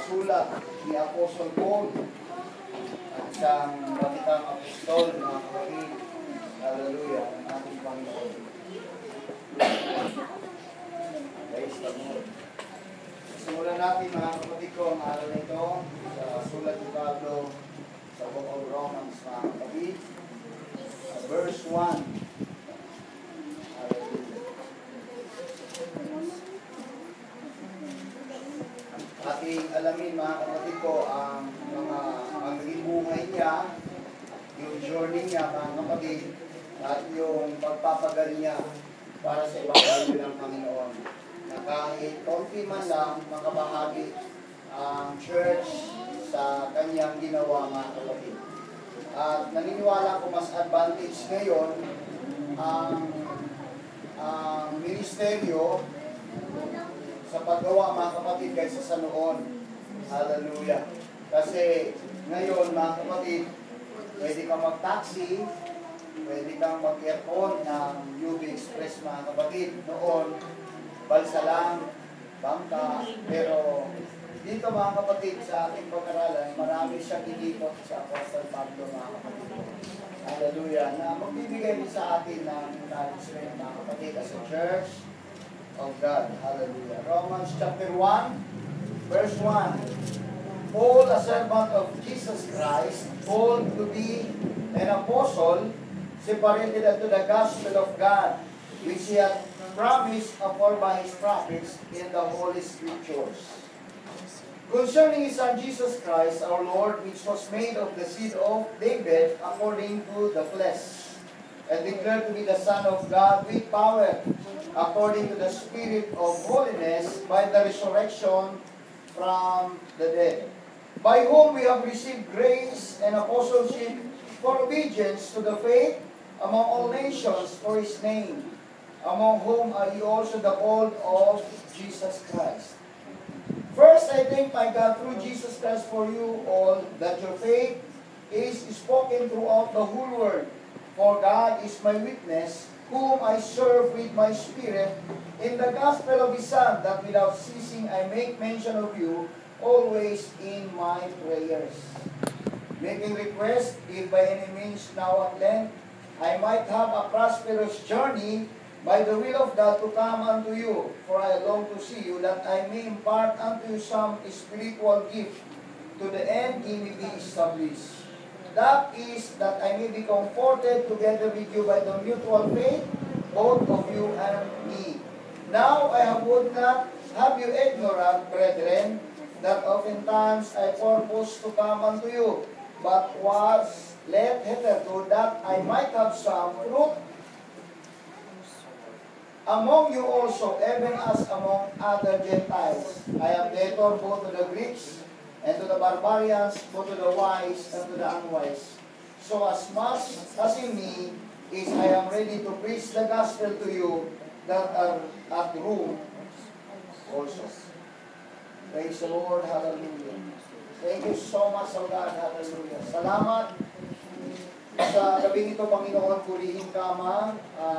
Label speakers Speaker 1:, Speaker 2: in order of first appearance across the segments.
Speaker 1: sulat ni Apostle Paul at isang batitang apostol, mga kapatid. Hallelujah, ang ating Panginoon. Praise the Lord. Simulan natin, mga kapatid ko, ang araw na ito sa sulat ni Pablo sa Book of Romans, mga kapatid. Verse 1. Ating alamin, mga kapatid ko, ang mga magiging buhay niya, yung journey niya, mga kapatid, at yung pagpapagal niya para sa ibang ng Panginoon. Na kahit konti man lang makabahagi ang church sa kanyang ginawa, mga kapatid. At naniniwala ko mas advantage ngayon ang ministeryo sa paggawa, mga kapatid, kaysa sa noon. Hallelujah. Kasi ngayon, mga kapatid, pwede kang mag-taxi, pwede kang mag-aircon ng UB Express, mga kapatid. Noon, balsa lang, bangka, pero dito, mga kapatid, sa ating pag-aralan, marami siyang inipot sa Apostle Pablo, mga kapatid. Hallelujah. Na magbibigay din sa atin ng encouragement, mga kapatid, as a church of God. Hallelujah. Romans chapter 1, verse 1. Paul, a servant of Jesus Christ, called to be an apostle, separated unto the gospel of God, which he had promised afore by his prophets in the Holy Scriptures. Concerning his Son Jesus Christ, our Lord, which was made of the seed of David according to the flesh, and declared to be the Son of God with power, according to the Spirit of holiness, by the resurrection from the dead, by whom we have received grace and apostleship for obedience to the faith among all nations for his name, among whom are ye also the called of Jesus Christ. First, I thank my God through Jesus Christ for you all, that your faith is spoken throughout the whole world. For God is my witness, whom I serve with my spirit in the gospel of his Son, that without ceasing I make mention of you always in my prayers, making request, if by any means now at length I might have a prosperous journey by the will of God to come unto you. For I long to see you, that I may impart unto you some spiritual gift, to the end ye may be established. That is, that I may be comforted together with you by the mutual faith, both of you and me. Now I would not have you ignorant, brethren, that oftentimes I purpose to come unto you, but was led hitherto, that I might have some fruit among you also, even as among other Gentiles. I am debtor both to the Greeks and to the barbarians, both to the wise and to the unwise. So as much as in me is, I am ready to preach the gospel to you that are at Rome also. Praise the Lord. Hallelujah. Thank you so much, O God. Hallelujah. Salamat sa gabing ito, Panginoon, purihin ka, Ama.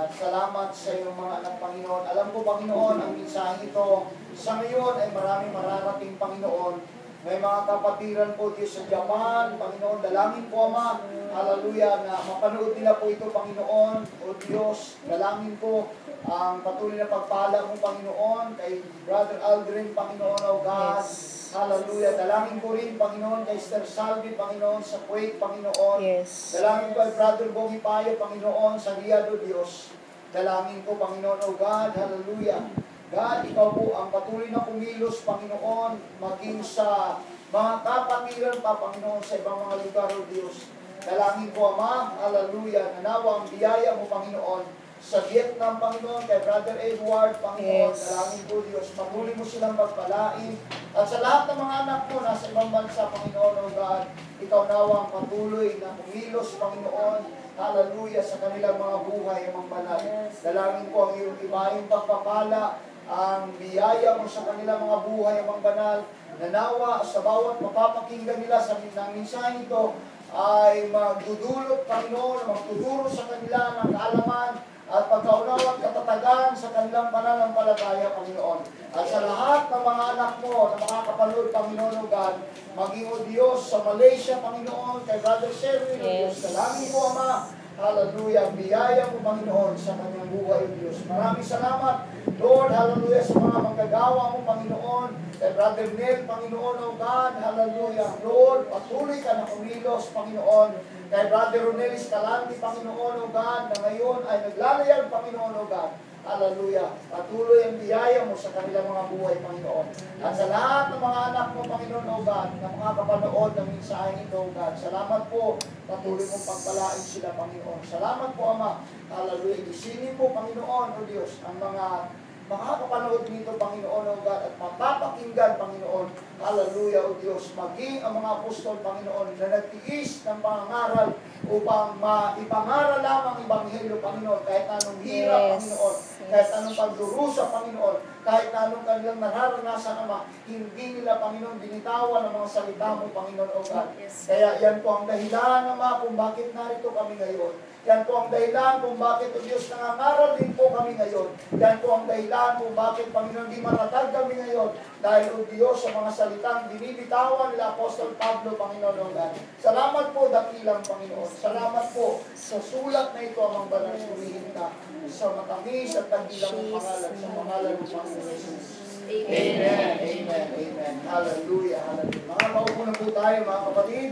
Speaker 1: Salamat sa iyong mga anak, Panginoon. Alam ko, Panginoon, ang mensahe ito sa ngayon ay maraming mararating, Panginoon. May mga kapatiran po Diyos sa Japan, Panginoon. Dalangin po, Ama, hallelujah, na mapanood nila po ito, Panginoon. O Diyos, dalangin po ang patuloy na pagpala mo, Panginoon, kay Brother Aldrin, Panginoon, O God. Yes. Hallelujah. Dalangin ko rin, Panginoon, kay Sister Salvi, Panginoon, sa Kuwait, Panginoon.
Speaker 2: Yes.
Speaker 1: Dalangin ko kay Brother Bogi Payo, Panginoon, sa Riyadh, Diyos. Dalangin ko, Panginoon, O God. Hallelujah. God, ikaw po ang patuloy na kumilos, Panginoon, maging sa mga kapatiran pa, Panginoon, sa ibang mga lugar, O Diyos. Dalangin ko, Ama, hallelujah, nanawa ang biyaya mo, Panginoon, sa Vietnam, Panginoon, kay Brother Edward, Panginoon,
Speaker 2: yes.
Speaker 1: Dalangin ko, Diyos, patuloy mo silang pagpalain. At sa lahat ng mga anak mo, nasa ibang bansa, Panginoon, O God, ikaw nawang patuloy na kumilos, Panginoon, hallelujah, sa kanilang mga buhay, ang banal. Dalangin ko ang iyong ibayong pagpapala, ang biyaya mo sa kanilang mga buhay, ang banal, na nawa sa bawat mapapakinggan nila sa mensahe ito, ay magdudulot, Panginoon, magtuturo sa kanila ng kaalaman at pagkaunawa at katatagan sa kanilang pananampalataya, Panginoon. At sa lahat ng mga anak mo na makakapanood, Panginoon, O God, maging O Diyos sa Malaysia, Panginoon, kay Brother Sherwin, O Diyos, dalangin po, Ama, hallelujah, biyaya mo, Panginoon, sa kanyang buhay, O Diyos. Maraming salamat, Lord, hallelujah, sa mga manggagawa mo, Panginoon, kay Brother Nel, Panginoon, O God, hallelujah, Lord, patuloy ka na kumilos, Panginoon, kay Brother Ronel Escalante, Panginoon, O God, na ngayon ay naglalayag, Panginoon, O God, hallelujah, patuloy ang biyaya mo sa kanilang mga buhay, Panginoon. At sa lahat ng mga anak mo, Panginoon, O God, na makakapanood ng mensahe nito, O God, salamat po, patuloy mong pagpalain sila, Panginoon. Salamat po, Ama, hallelujah, isinin po, Panginoon, O Diyos, ang mga makakapanood nito, Panginoon, O God, at mapapakinggan, Panginoon, hallelujah, O Diyos, maging ang mga apostol, Panginoon, na nagtiis ng pangangaral upang maipangaral lamang ang Ebanghelyo, Panginoon, kahit anong hirap, Panginoon, kahit anong pagdurusa, Panginoon, kahit anong kanilang nararanasan, Ama, hindi nila, Panginoon, binitawan ang mga salita mo, Panginoon, O God. Kaya yan po ang dahilan, Ama, kung bakit narito kami ngayon. Yan po ang dahilan kung bakit, O Diyos, nangangaral din po kami ngayon. Yan po ang dahilan kung bakit, Panginoon, di matatag kami ngayon. Dahil, O Diyos, sa mga salitang binibitawan nila Apostol Pablo, Panginoon, O God. Salamat po, dakilang Panginoon. Salamat po sa sulat na ito, amang banal, surihin ka sa matamis at dakilang pangalan, sa pangalan ng Panginoon Jesus. Amen. Amen. Amen. Hallelujah. Hallelujah. Mga maupo na po tayo, mga kapatid.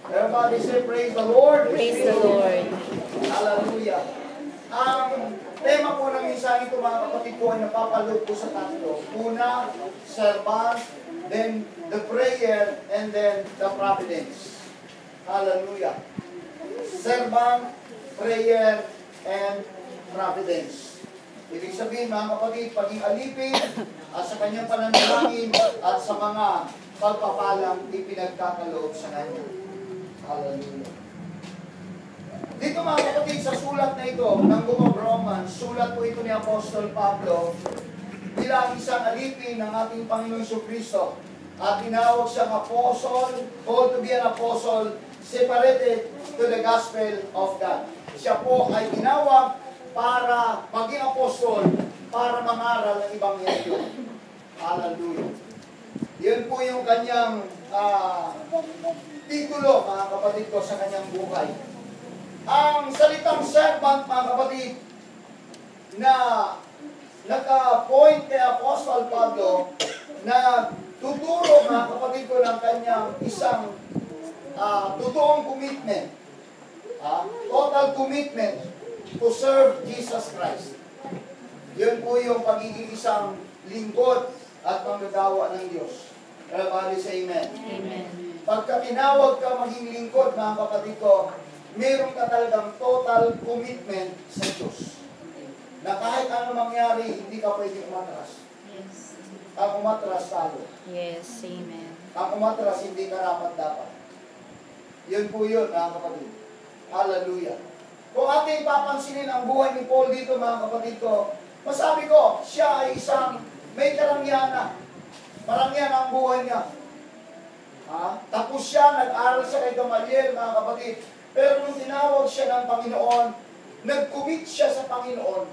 Speaker 1: Everybody say, praise the Lord.
Speaker 2: Praise the Lord.
Speaker 1: Hallelujah. Ang tema po ng mensahe ito, mga kapatid ko, ay napapalood po sa tatlo. Una, servant, then the prayer, and then the providence. Hallelujah. Servant, prayer, and providence. Ibig sabihin, mga kapatid, paging alipin at sa kanyang pananalangin at sa mga pagpapalang ipinagkakaloob sa kanya. Hallelujah. Dito, mga kapatid, sa sulat na ito ng Book of Romans, sulat po ito ni Apostol Pablo bilang isang alipin ng ating Panginoon Jesucristo at tinawag siyang apostle, called to be an apostle, separated to the gospel of God. Siya po ay tinawag para maging apostol, para mangaral ng Ebanghelyo. Hallelujah. Yun po yung kanyang titulo, mga kapatid ko, sa kanyang buhay. Ang salitang servant, mga kapatid, na naka-point kay Apostle Pablo na tuturo, mga kapatid ko, ng kanyang isang totoong commitment. Total commitment to serve Jesus Christ. Yun po yung pagiging isang lingkod at manggagawa ng Diyos. Everybody say amen.
Speaker 2: Amen.
Speaker 1: Pagka tinawag ka maging lingkod, mga kapatid ko, meron ka talagang total commitment sa Diyos. Na kahit ano mangyari, hindi ka pwedeng umatras.
Speaker 2: Yes.
Speaker 1: Ang umatras, talo.
Speaker 2: Yes. Amen.
Speaker 1: Ang umatras, hindi karapat dapat. Yun po yun, mga kapatid. Hallelujah. Kung ating papansinin ang buhay ni Paul dito, mga kapatid ko, masabi ko, siya ay isang may karangyaan na. Marangyan ang buhay niya. Tapos siya, nag-aral siya kay Gamaliel, mga kapatid. Pero nung tinawag siya ng Panginoon, nag-commit siya sa Panginoon,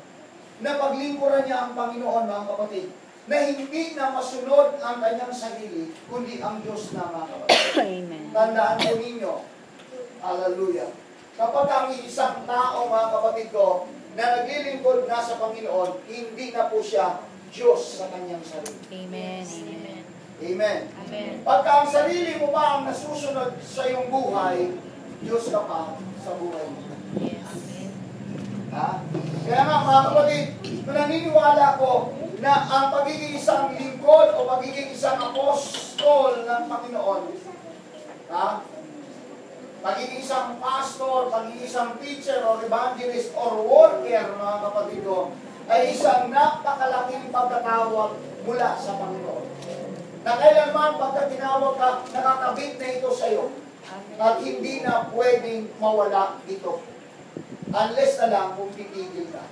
Speaker 1: na paglingkuran niya ang Panginoon, mga kapatid, na hindi na masunod ang kanyang sarili, kundi ang Diyos na, mga kapatid.
Speaker 2: Amen.
Speaker 1: Tandaan po ninyo, hallelujah. Kapag ang isang tao, mga kapatid ko, na naglilingkod na sa Panginoon, hindi na po siya Diyos sa kanyang sarili.
Speaker 2: Amen. Amen.
Speaker 1: Amen.
Speaker 2: Amen.
Speaker 1: Pagka ang sarili mo pa ang nasusunod sa iyong buhay, Diyos ka pa sa buhay mo.
Speaker 2: Yes.
Speaker 1: Kaya nga, mga kapatid, naniniwala ko na ang pagiging isang lingkod o pagiging isang apostol ng Panginoon, pagiging isang pastor, pagiging isang teacher or evangelist or worker, mga kapatid ko, ay isang napakalaking pagkatawag mula sa Panginoon. Na kailanman pagka tinawag ka, nakakabit na ito sa iyo. At hindi na pwedeng mawala dito. Unless na lang kung titigil ka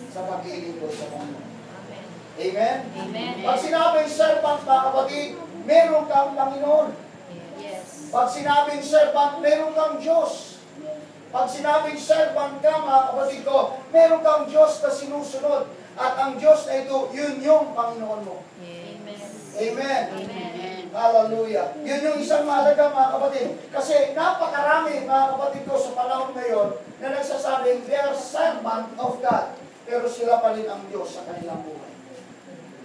Speaker 1: sa paglilingkod sa Panginoon. Amen?
Speaker 2: Amen.
Speaker 1: Pag sinabing servant, mga kapatid, meron kang Panginoon.
Speaker 2: Yes.
Speaker 1: Pag sinabing servant, meron kang Diyos. Pag sinabing servant ka, mga kapatid ko, meron kang Diyos na sinusunod. At ang Diyos na ito, yun yung Panginoon mo.
Speaker 2: Yes.
Speaker 1: Amen.
Speaker 2: Amen.
Speaker 1: Hallelujah. Yun yung isang mahalaga, mga kapatid. Kasi napakarami, mga kapatid ko, sa panahon ngayon na nagsasabing they are servant of God. Pero sila pa rin ang Diyos sa kanilang buhay.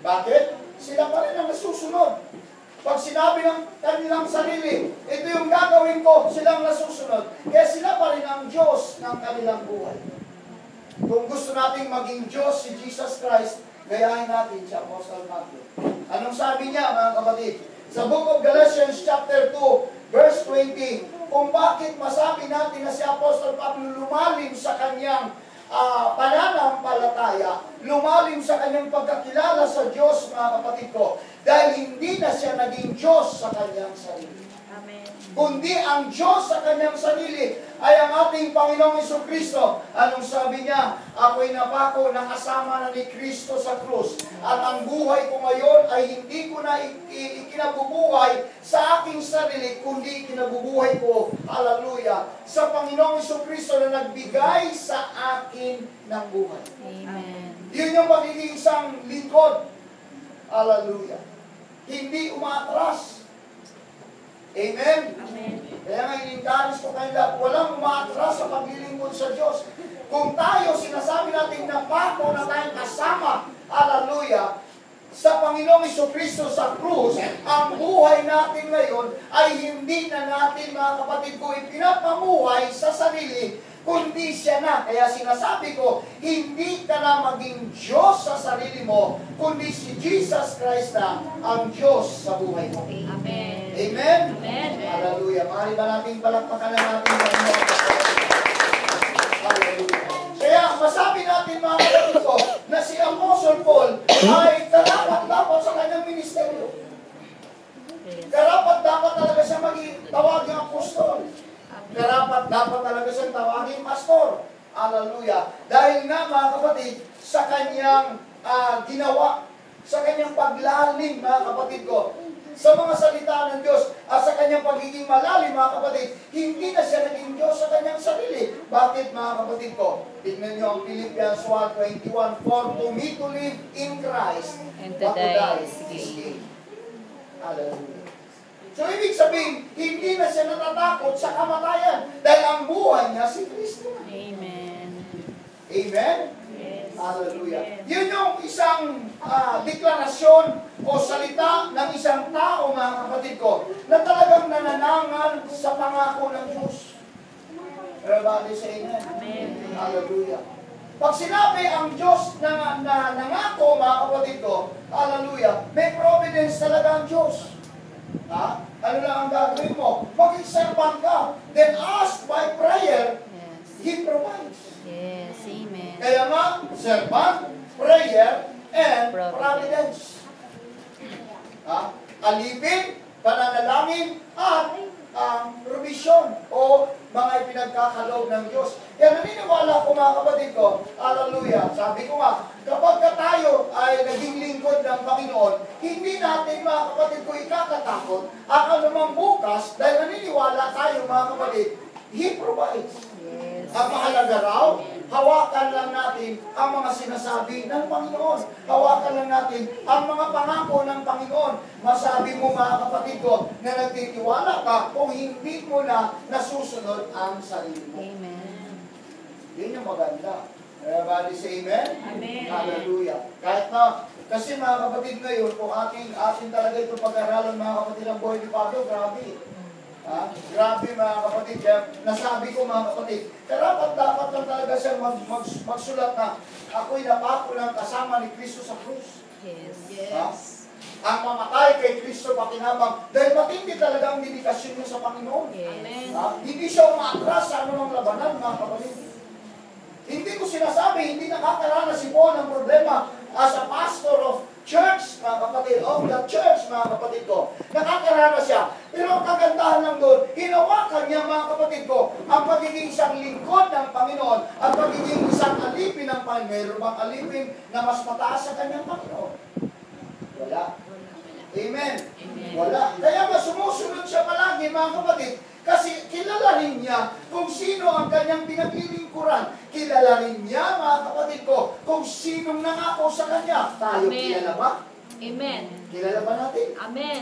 Speaker 1: Bakit? Sila pa rin ang nasusunod. Pag sinabi ng kanilang sarili, ito yung gagawin ko, silang nasusunod. Kaya sila pa rin ang Diyos ng kanilang buhay. Kung gusto nating maging Diyos si Jesus Christ, gayahin natin si Apostle Matthew. Anong sabi niya, mga kapatid? Sa Book of Galatians chapter 2, verse 20, kung bakit masabi natin na si Apostle Pablo lumalim sa kanyang pananampalataya, lumalim sa kanyang pagkakilala sa Diyos, mga kapatid ko, dahil hindi na siya naging Diyos sa kanyang sarili.
Speaker 2: Amen.
Speaker 1: Kundi ang Diyos sa kanyang sarili ay ang ating Panginoong Jesucristo. Anong sabi niya? Ako'y napako na kasama na ni Kristo sa krus. At ang buhay ko ngayon ay hindi ko na ikinabubuhay sa aking sarili, kundi ikinabubuhay ko, hallelujah, sa Panginoong Jesucristo na nagbigay sa akin ng buhay.
Speaker 2: Amen.
Speaker 1: Yun yung magiging isang lingkod. Hallelujah. Hindi umatras. Amen?
Speaker 2: Amen.
Speaker 1: Kaya nga in-encourage ko kayo lahat, walang umaatras sa paglilingkod sa Diyos. Kung tayo, sinasabi natin na pako na tayong kasama, hallelujah, sa Panginoong Jesucristo sa krus, ang buhay natin ngayon ay hindi na natin, mga kapatid ko, ipinapamuhay sa sarili, kundi siya na. Kaya sinasabi ko, hindi ka na maging Diyos sa sarili mo, kundi si Jesus Christ na ang Diyos sa buhay mo.
Speaker 2: Amen.
Speaker 1: Amen?
Speaker 2: Amen.
Speaker 1: Hallelujah. Maaari ba natin palakpakan na natin ang Panginoon? Hallelujah. Kaya masabi natin, mga kapatid ko, na si Apostle Paul ay karapat-dapat sa kanyang ministeryo. Karapat-dapat talaga siya magtawaging apostol. Karapat-dapat talaga siyang tawaging pastor. Hallelujah. Dahil nga, mga kapatid, sa kanyang ginawa, sa kanyang paglalim, mga kapatid ko, sa mga salita ng Diyos at sa kanyang pagiging malalim, mga kapatid, hindi na siya naging Diyos sa kanyang sarili. Bakit, mga kapatid ko? Tignan niyo ang Philippians 1:21, for to me to live in Christ,
Speaker 2: And to
Speaker 1: but to
Speaker 2: die
Speaker 1: die
Speaker 2: is
Speaker 1: is
Speaker 2: gain.
Speaker 1: gain. Hallelujah. So, ibig sabihin, hindi na siya natatakot sa kamatayan dahil ang buhay niya si Kristo.
Speaker 2: Amen.
Speaker 1: Amen?
Speaker 2: Yes.
Speaker 1: Hallelujah.
Speaker 2: Amen.
Speaker 1: Yun yung isang deklarasyon o salita ng isang tao, mga kapatid ko, na talagang nananangan sa pangako ng Diyos. Everybody say amen.
Speaker 2: Amen.
Speaker 1: Hallelujah. Pag sinabi ang Diyos na nangako, mga kapatid ko, hallelujah, may providence talaga ang Diyos. Ha? Ano lang ang gagawin mo? Maging servant ka. Then ask by prayer,
Speaker 2: Yes.
Speaker 1: He provides.
Speaker 2: Yes. Amen.
Speaker 1: Kaya nga, servant, prayer, and
Speaker 2: Providence.
Speaker 1: providence. Ha? Alipin, pananalangin, at provision o mga ipinagkakaloob ng Diyos. Kaya naniniwala ko, mga kapatid ko, hallelujah, sabi ko nga, kapag tayo ay naging lingkod ng Panginoon, hindi natin, mga kapatid ko, ikakatakot ang anumang bukas dahil naniniwala tayo, mga kapatid, He provides.
Speaker 2: Yes.
Speaker 1: Ang mahalaga raw, hawakan lang natin ang mga sinasabi ng Panginoon. Hawakan lang natin ang mga pangako ng Panginoon. Masabi mo, mga kapatid ko, na nagtitiwala ka kung hindi mo na nasusunod ang sarili mo.
Speaker 2: Amen.
Speaker 1: Yun yung maganda. Everybody say amen?
Speaker 2: Amen.
Speaker 1: Hallelujah. Kahit na, kasi mga kapatid ngayon, kung ating talaga ito pag-aralan, mga kapatid, ang buhay ni Pablo, grabe. Ha? Grabe, mga kapatid. Nasabi ko, mga kapatid, karapat-dapat lang talaga siyang magsulat na ako'y napako ng kasama ni Kristo sa krus.
Speaker 2: Yes.
Speaker 1: Ha? Ang mamatay kay Kristo pakinabang dahil matindi talaga ang dedikasyon niya sa Panginoon.
Speaker 2: Yes.
Speaker 1: Ha? Hindi siya umatras sa anumang labanan, mga kapatid. Hindi ko sinasabi, hindi nakakaranas si Paul ng problema as a pastor of church, mga kapatid, of the church, mga kapatid ko. Nakakaranas siya. Pero ang kagandahan lang doon, hinawakan niya, mga kapatid ko, ang pagiging isang lingkod ng Panginoon at pagiging isang alipin ng Panginoon. Mayroon bang alipin na mas mataas sa kanyang Panginoon? Wala. Amen.
Speaker 2: Amen.
Speaker 1: Wala. Kaya mas sumusunod siya palagi, mga kapatid. Kasi kilala rin niya kung sino ang kanyang pinaglilingkuran. Kilala rin niya, mga kapatid ko, kung sinong nangako sa kanya. Tayo
Speaker 3: Amen.
Speaker 1: kilala ba?
Speaker 3: Amen.
Speaker 1: Kilala ba natin?
Speaker 3: Amen.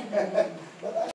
Speaker 1: Ba't